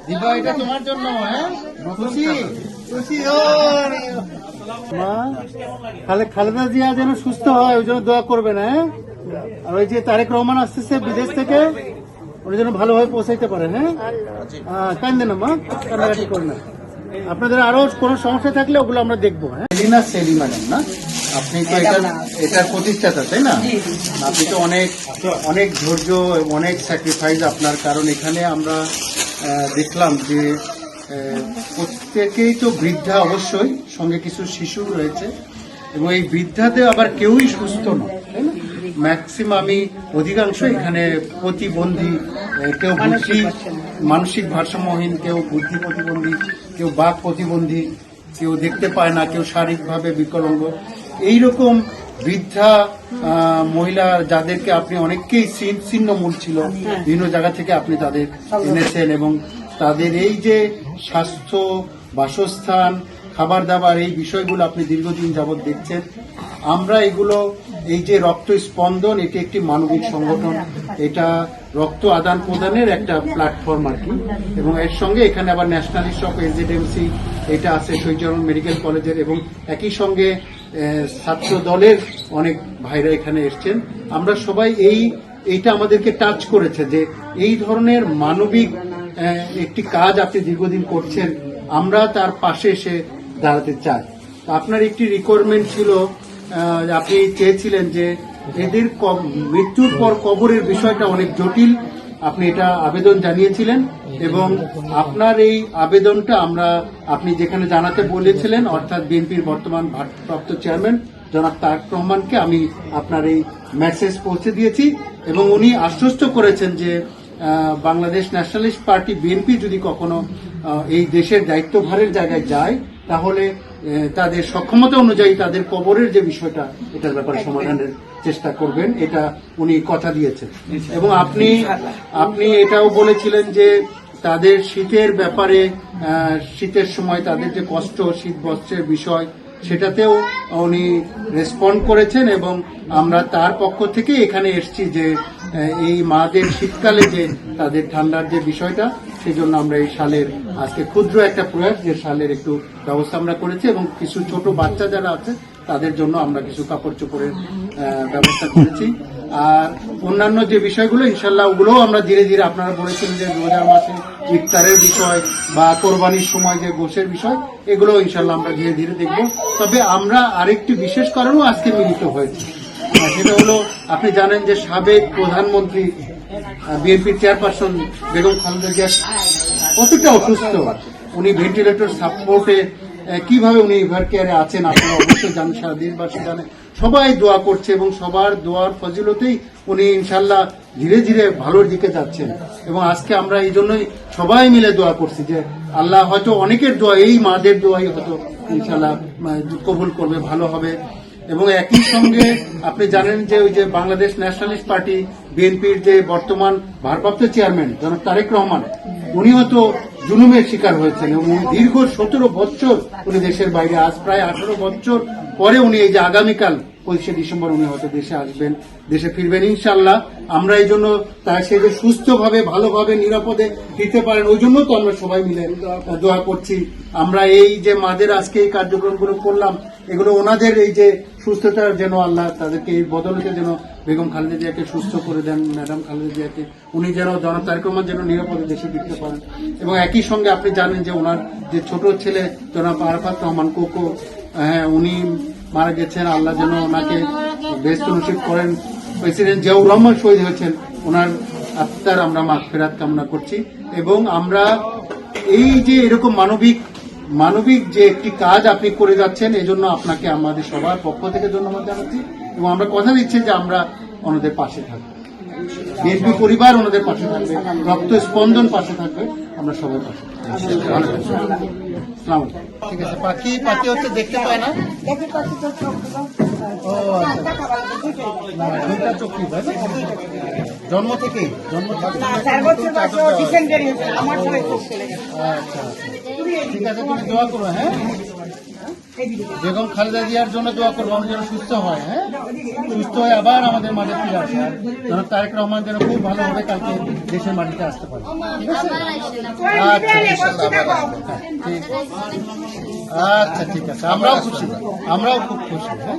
দিবা, এটা তোমার জন্য। হ্যাঁ, খুশি খুশি। মা, খালেদা জিয়া যেন সুস্থ হয় ওই জন্য দোয়া করবেন। হ্যাঁ, আর ওই যে তারেক রহমান আসতেছে বিদেশ থেকে, উনি যেন ভালোভাবে পৌঁছাইতে পারেন। হ্যাঁ, কান্দেন না মা, কান্নাকাটি করেন না। আপনাদের আরো কোনো সমস্যা থাকলে ওগুলো আমরা দেখবো। হ্যাঁ, সেলিম ম্যাডাম না, আপনি তো এটার প্রতিষ্ঠাতা, তাই না? আপনি তো অনেক ধৈর্য, অনেক স্যাক্রিফাইস আপনার। কারণ এখানে আমরা দেখলাম যে প্রত্যেকেই তো বৃদ্ধা, অবশ্যই সঙ্গে কিছু শিশু রয়েছে, এবং এই বৃদ্ধাদের আবার কেউই সুস্থ নয়, তাই না? ম্যাক্সিমামই অধিকাংশ এখানে প্রতিবন্ধী, কেউ বুদ্ধি মানসিক ভারসাম্যহীন, কেউ বুদ্ধি প্রতিবন্ধী, কেউ বাক প্রতিবন্ধী, কেউ দেখতে পায় না, কেউ শারীরিকভাবে বিকলাঙ্গ। এইরকম বৃদ্ধা মহিলা যাদেরকে আপনি অনেককেই ছিন্নমূল ছিল, বিভিন্ন জায়গা থেকে আপনি তাদের এনেছেন, এবং তাদের এই যে স্বাস্থ্য, বাসস্থান, খাবার দাবার, এই বিষয়গুলো আপনি দীর্ঘদিন যাবৎ দেখছেন। আমরা এগুলো, এই যে রক্ত স্পন্দন, এটি একটি মানবিক সংগঠন, এটা রক্ত আদান প্রদানের একটা প্ল্যাটফর্ম আর কি। এবং এর সঙ্গে এখানে আবার ন্যাশনালিস্ট অফ এজেডেন্সি এটা আছে শহীদ মেডিকেল কলেজের, এবং একই সঙ্গে ছাত্র দলের অনেক ভাইরা এখানে এসছেন। আমরা সবাই এইটা আমাদেরকে টাচ করেছে যে এই ধরনের মানবিক একটি কাজ আপনি দীর্ঘদিন করছেন, আমরা তার পাশে এসে দাঁড়াতে চাই। আপনার একটি রিকোয়ারমেন্ট ছিল, আপনি চেয়েছিলেন যে এদের মৃত্যুর পর কবরের বিষয়টা অনেক জটিল, আপনি এটা আবেদন জানিয়েছিলেন, এবং আপনার এই আবেদনটা আপনি যেখানে জানাতে বলেছিলেন, অর্থাৎ বিএনপির বর্তমান ভারপ্রাপ্ত চেয়ারম্যান জনাব তারেক রহমানকে আমি আপনার এই মেসেজ পৌঁছে দিয়েছি, এবং উনি আশ্বস্ত করেছেন যে বাংলাদেশ ন্যাশনালিস্ট পার্টি বিএনপি যদি কখনো এই দেশের দায়িত্বভারের জায়গায় যায়, তাহলে তাদের সক্ষমতা অনুযায়ী তাদের কবরের যে বিষয়টা, এটার ব্যাপারে সমাধানের চেষ্টা করবেন, এটা উনি কথা দিয়েছেন। এবং আপনি এটাও বলেছিলেন যে তাদের শীতের ব্যাপারে, শীতের সময় তাদের যে কষ্ট, শীত বস্ত্রের বিষয়, সেটাতেও উনি রেসপন্ড করেছেন, এবং আমরা তার পক্ষ থেকে এখানে এসেছি যে এই মাদের শীতকালে যে তাদের ঠান্ডার যে বিষয়টা, সেই জন্য আমরা এই শালের আজকে ক্ষুদ্র একটা প্রয়াস, যে শালের একটু ব্যবস্থা আমরা করেছি, এবং কিছু ছোট বাচ্চা যারা আছে তাদের জন্য আমরা কিছু কাপড় চোপড়ের ব্যবস্থা করেছি। আর অন্যান্য যে বিষয়গুলো ইনশাল্লাহ ওগুলোও আমরা ধীরে ধীরে, আপনারা বলেছিলেন যে রোজার মাসে ইফতারের বিষয় বা কোরবানির সময় যে গোশের বিষয়, এগুলো ইনশাল্লাহ আমরা ধীরে ধীরে দেখব। তবে আমরা আরেকটি বিশেষ কারণেও আজকে মিলিত হয়েছি, সেটা হলো আপনি জানেন যে সাবেক প্রধানমন্ত্রী বিএনপির চেয়ারপারসন বেগম খালেদা জিয়া কতটা অসুস্থ, উনি ভেন্টিলেটর সাপোর্টে কিভাবে উনি এভার কেয়ারে আছেন, আপনারা অবশ্যই জানেন, সারা দেশবাসী জানে, সবাই দোয়া করছে, এবং সবার দোয়ার ফজিলতেই উনি ইনশাল্লাহ ধীরে ধীরে ভালোর দিকে যাচ্ছেন। এবং আজকে আমরা এই জন্যই সবাই মিলে দোয়া করছি যে আল্লাহ হয়তো অনেকের দোয়া, এই মাদের দোয়াই হয়তো ইনশাল্লাহ কবুল করবে, ভালো হবে। এবং একই সঙ্গে আপনি জানেন যে ওই যে বাংলাদেশ ন্যাশনালিস্ট পার্টি বিএনপির যে বর্তমান ভারপ্রাপ্ত চেয়ারম্যান জনাব তারেক রহমান, উনিও তো জুলুমের শিকার হয়েছেন, এবং দীর্ঘ 17 বছর উনি দেশের বাইরে, আজ প্রায় 18 বছর পরে উনি এই যে আগামীকাল 25শে ডিসেম্বর উনি হয়তো দেশে আসবেন, দেশে ফিরবেন ইনশাল্লাহ। আমরা এই জন্য তার সে যে সুস্থভাবে, ভালোভাবে, নিরাপদে ফিরতে পারেন, ওই জন্য তো আমরা সবাই মিলে দোয়া করছি। আমরা এই যে মাদের আজকে এই কার্যক্রমগুলো করলাম, এগুলো ওনাদের এই যে সুস্থতার যেন আল্লাহ তাদেরকে এই বদলতে যেন বেগম খালেদা জিয়াকে সুস্থ করে দেন, ম্যাডাম খালেদা জিয়াকে, উনি যেন জনাব তারেক রহমান যেন নিরাপদে দেশে ফিরতে পারেন। এবং একই সঙ্গে আপনি জানেন যে ওনার যে ছোট ছেলে জনাব আরাফাত রহমান কোকো, হ্যাঁ, উনি মারা গেছেন, আল্লাহ যেন ওনাকে বেহেশত নসিব করেন। প্রেসিডেন্ট জিয়াউর রহমান শহীদ হয়েছেন, ওনার আত্মার আমরা মাগফিরাত কামনা করছি। এবং আমরা এই যে এরকম মানবিক যে একটি কাজ আপনি করে যাচ্ছেন, এজন্য আপনাকে আমাদের সবার পক্ষ থেকে ধন্যবাদ জানাচ্ছি, এবং আমরা কথা দিচ্ছি যে আমরা ওনাদের পাশে থাকবো, বিএনপি পরিবার ওনাদের পাশে থাকবে, রক্ত স্পন্দন পাশে থাকবে, আমরা সবাই পাশে থাকবো। ঠিক আছে। পাখি হচ্ছে দেখতে পায় না, ও আচ্ছা, চোখ কি জন্ম থেকেই আচ্ছা, ঠিক আছে, তুমি দোয়া করো। হ্যাঁ, বেগম খালেদা জিয়ার জন্য দোয়া করবো, আমি যেন সুস্থ হয়। হ্যাঁ। সুস্থ হয়ে আবার আমাদের মাঝে ফিরে আসে, আর জনাব তারেক রহমান যেন খুব ভালোভাবে কালকে দেশের মাটিতে আসতে পারে। ঠিক আছে, আচ্ছা ঠিক আছে, আমরাও খুশি, আমরাও খুব খুশি। হ্যাঁ।